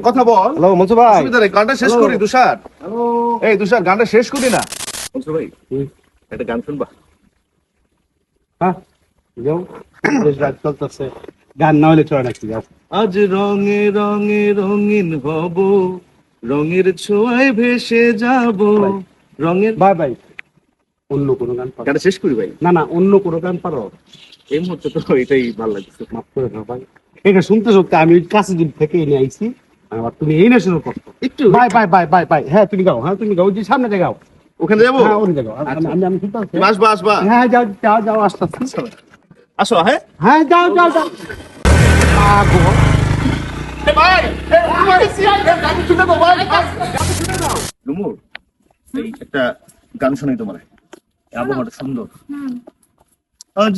কথা বল। হ্যালো মনসুর ভাই। অসুবিধা নেই, গানটা শেষ করি তুষার। এই তুষার, গানটা শেষ করি না। মনসুর ভাই, একটা গান শুনবা? হ্যাঁ যাও, বেশ রাত চলতেছে, গান না হলে চলে নাকি? যাও। আজ রঙে রঙে রঙিন হব, রঙের ছোঁয়ায় ভেসে যাব, রঙের। Bye bye. অন্য কোনো গান পারো? গানটা শেষ করি ভাই। না না, অন্য কোনো গান পারো? এই মুহূর্তে তো এটাই ভালো লাগছে। মাফ করে দাও ভাই, এটা শুনতে শুনতে আমি কাছে দিন থেকে এনে আইছি, আবার তুমি এই না শুরু করছো। একটু bye bye bye bye bye. হ্যাঁ তুমি গাও, হ্যাঁ তুমি গাও, যে সামনে গাও। ওখানে যাবো। হ্যাঁ ওখানে গাও, আচ্ছা। আমি শুনতে পাচ্ছি। তুমি আসবা আসবা। হ্যাঁ যাও যাও যাও, আসতে আসো। হ্যাঁ হ্যাঁ যাও যাও যাও। রুমুর, এই একটা গান শোনাই তোমার, আবহাওয়াটা সুন্দর। আজ